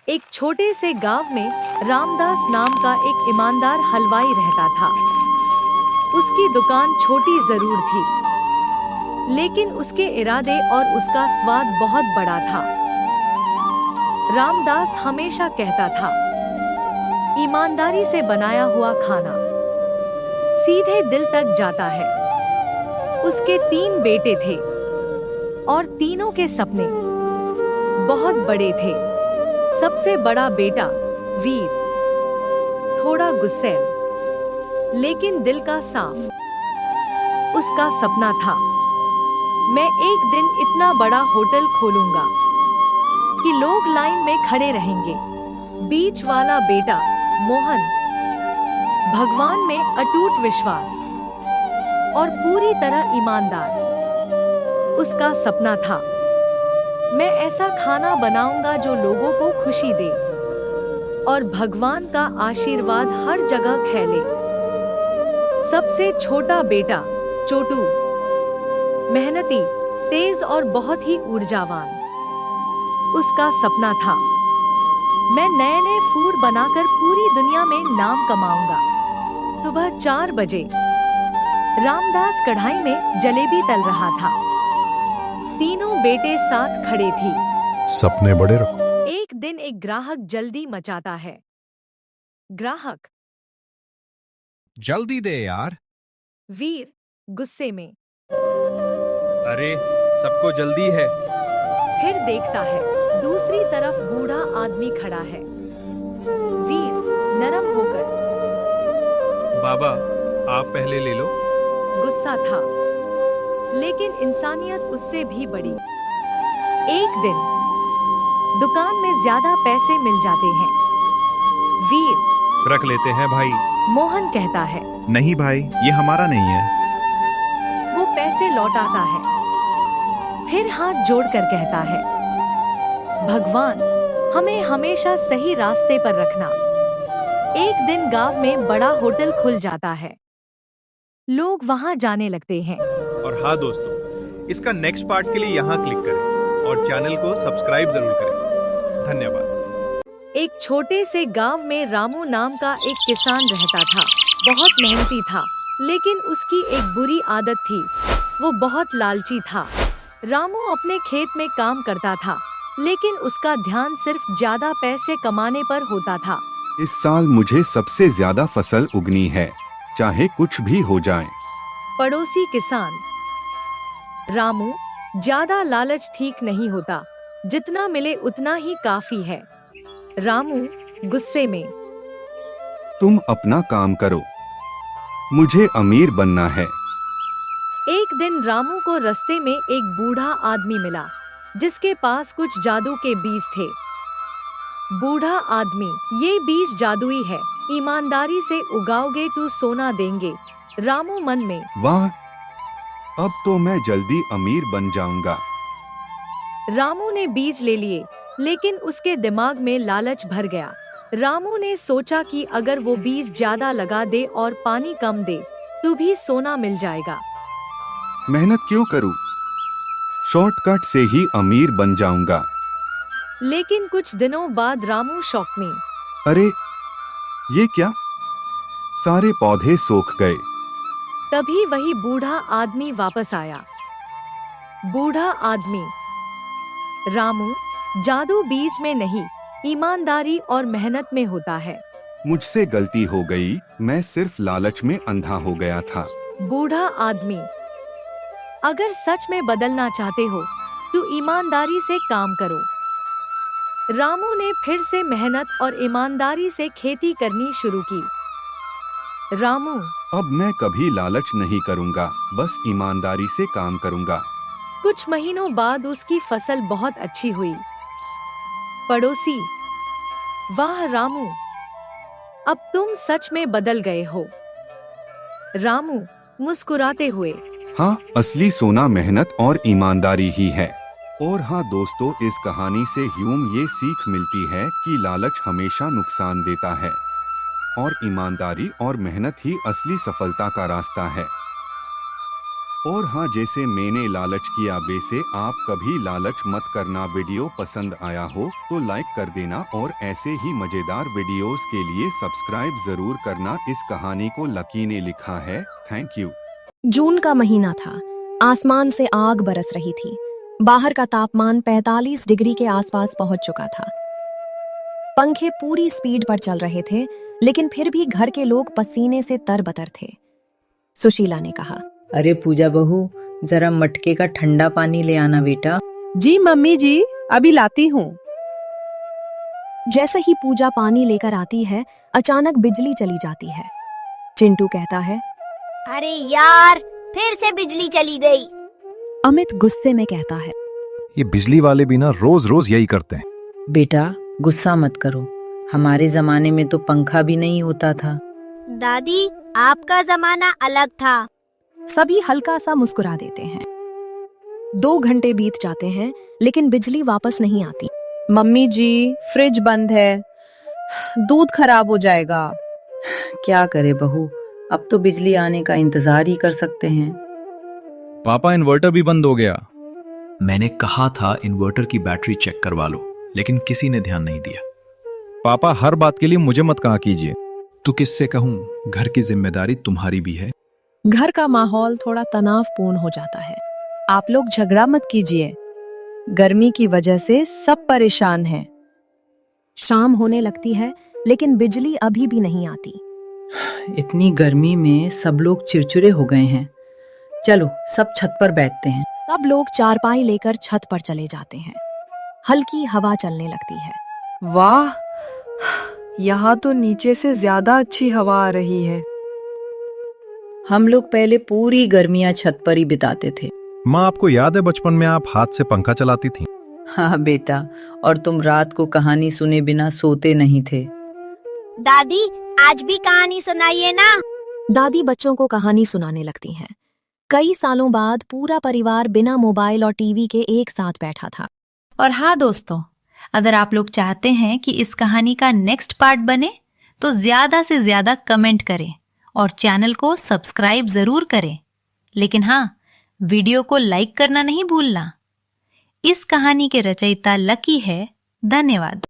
एक छोटे से गांव में रामदास नाम का एक ईमानदार हलवाई रहता था। उसकी दुकान छोटी जरूर थी, लेकिन उसके इरादे और उसका स्वाद बहुत बड़ा था। रामदास हमेशा कहता था, ईमानदारी से बनाया हुआ खाना सीधे दिल तक जाता है। उसके 3 बेटे थे और तीनों के सपने बहुत बड़े थे। सबसे बड़ा बेटा वीर थोड़ा गुस्सैल लेकिन दिल का साफ। उसका सपना था, मैं एक दिन इतना बड़ा होटल खोलूंगा कि लोग लाइन में खड़े रहेंगे। बीच वाला बेटा मोहन भगवान में अटूट विश्वास और पूरी तरह ईमानदार। उसका सपना था, मैं ऐसा खाना बनाऊंगा जो लोगों को खुशी दे और भगवान का आशीर्वाद हर जगह फैले। सबसे छोटा बेटा छोटू मेहनती, तेज और बहुत ही ऊर्जावान। उसका सपना था, मैं नए नए फूड बनाकर पूरी दुनिया में नाम कमाऊंगा। सुबह 4 बजे रामदास कढ़ाई में जलेबी तल रहा था। तीनों बेटे साथ खड़े थी। सपने बड़े रखो। एक दिन एक ग्राहक जल्दी मचाता है। ग्राहक, जल्दी दे यार। वीर गुस्से में। अरे सबको जल्दी है। फिर देखता है, दूसरी तरफ बूढ़ा आदमी खड़ा है। वीर नरम होकर, बाबा आप पहले ले लो। गुस्सा था, लेकिन इंसानियत उससे भी बड़ी। एक दिन दुकान में ज्यादा पैसे मिल जाते हैं। वीर रख लेते हैं भाई। मोहन कहता है। नहीं भाई, ये हमारा नहीं है। वो पैसे लौटाता है, फिर हाथ जोड़कर कहता है, भगवान हमें हमेशा सही रास्ते पर रखना। एक दिन गांव में बड़ा होटल खुल जाता है। लोग वहां जाने लगते हैं। और हाँ दोस्तों, इसका नेक्स्ट पार्ट के लिए यहाँ क्लिक करें और चैनल को सब्सक्राइब जरूर करें। धन्यवाद। एक छोटे से गांव में रामू नाम का एक किसान रहता था। बहुत मेहनती था, लेकिन उसकी एक बुरी आदत थी, वो बहुत लालची था। रामू अपने खेत में काम करता था, लेकिन उसका ध्यान सिर्फ ज्यादा पैसे कमाने पर होता था। इस साल मुझे सबसे ज्यादा फसल उगनी है, चाहे कुछ भी हो जाए। पड़ोसी किसान, रामू ज्यादा लालच ठीक नहीं होता, जितना मिले उतना ही काफी है। रामू गुस्से में, तुम अपना काम करो, मुझे अमीर बनना है। एक दिन रामू को रास्ते में एक बूढ़ा आदमी मिला, जिसके पास कुछ जादू के बीज थे। बूढ़ा आदमी, ये बीज जादुई है, ईमानदारी से उगाओगे तो सोना देंगे। रामू मन में, वाह, अब तो मैं जल्दी अमीर बन जाऊंगा। रामू ने बीज ले लिए, लेकिन उसके दिमाग में लालच भर गया। रामू ने सोचा कि अगर वो बीज ज्यादा लगा दे और पानी कम दे तो भी सोना मिल जाएगा। मेहनत क्यों करूं? शॉर्टकट से ही अमीर बन जाऊंगा। लेकिन कुछ दिनों बाद रामू शौक में, अरे ये क्या, सारे पौधे सूख गए। तभी वही बूढ़ा आदमी वापस आया। बूढ़ा आदमी, रामू जादू बीज में नहीं, ईमानदारी और मेहनत में होता है। मुझसे गलती हो गई, मैं सिर्फ लालच में अंधा हो गया था। बूढ़ा आदमी, अगर सच में बदलना चाहते हो तो ईमानदारी से काम करो। रामू ने फिर से मेहनत और ईमानदारी से खेती करनी शुरू की। रामू, अब मैं कभी लालच नहीं करूंगा, बस ईमानदारी से काम करूंगा। कुछ महीनों बाद उसकी फसल बहुत अच्छी हुई। पड़ोसी, वाह रामू, अब तुम सच में बदल गए हो। रामू मुस्कुराते हुए, हाँ, असली सोना मेहनत और ईमानदारी ही है। और हाँ दोस्तों, इस कहानी से ह्यूम ये सीख मिलती है कि लालच हमेशा नुकसान देता है और ईमानदारी और मेहनत ही असली सफलता का रास्ता है। और हाँ, जैसे मैंने लालच किया वैसे आप कभी लालच मत करना। वीडियो पसंद आया हो तो लाइक कर देना और ऐसे ही मजेदार वीडियोस के लिए सब्सक्राइब जरूर करना। इस कहानी को लकी ने लिखा है। Thank you. जून का महीना था। आसमान से आग बरस रही थी। बाहर का तापमान 45 डिग्री के आसपास पहुंच चुका था। पंखे पूरी स्पीड पर चल रहे थे, लेकिन फिर भी घर के लोग पसीने से तरबतर थे। सुशीला ने कहा, अरे पूजा बहू, जरा मटके का ठंडा पानी ले आना बेटा। जी मम्मी जी, अभी लाती हूँ। जैसे ही पूजा पानी लेकर आती है, अचानक बिजली चली जाती है। चिंटू कहता है, अरे यार, फिर से बिजली चली गई। अमित गुस्से में कहता है, ये बिजली वाले भी ना रोज रोज यही करते हैं। बेटा गुस्सा मत करो, हमारे जमाने में तो पंखा भी नहीं होता था। दादी, आपका जमाना अलग था। सभी हल्का सा मुस्कुरा देते हैं। 2 घंटे बीत जाते हैं, लेकिन बिजली वापस नहीं आती। मम्मी जी, फ्रिज बंद है, दूध खराब हो जाएगा। क्या करे बहू, अब तो बिजली आने का इंतजार ही कर सकते हैं। पापा, इन्वर्टर भी बंद हो गया। मैंने कहा था इन्वर्टर की बैटरी चेक करवा लो, लेकिन किसी ने ध्यान नहीं दिया। पापा, हर बात के लिए मुझे मत कहा कीजिए। तो किससे कहूँ, घर की जिम्मेदारी तुम्हारी भी है। घर का माहौल थोड़ा तनावपूर्ण हो जाता है। आप लोग झगड़ा मत कीजिए, गर्मी की वजह से सब परेशान हैं। शाम होने लगती है, लेकिन बिजली अभी भी नहीं आती। इतनी गर्मी में सब लोग चिड़चिड़े हो गए हैं। चलो सब छत पर बैठते हैं। सब लोग चारपाई लेकर छत पर चले जाते हैं। हल्की हवा चलने लगती है। वाह, यहाँ तो नीचे से ज्यादा अच्छी हवा आ रही है। हम लोग पहले पूरी गर्मियाँ छत पर ही बिताते थे। माँ, आपको याद है बचपन में आप हाथ से पंखा चलाती थी? हाँ बेटा, और तुम रात को कहानी सुने बिना सोते नहीं थे। दादी, आज भी कहानी सुनाइए ना। दादी बच्चों को कहानी सुनाने लगती हैं। कई सालों बाद पूरा परिवार बिना मोबाइल और टीवी के एक साथ बैठा था। और हाँ दोस्तों, अगर आप लोग चाहते हैं कि इस कहानी का नेक्स्ट पार्ट बने, तो ज्यादा से ज्यादा कमेंट करें और चैनल को सब्सक्राइब जरूर करें। लेकिन हाँ, वीडियो को लाइक करना नहीं भूलना। इस कहानी के रचयिता लकी है। धन्यवाद।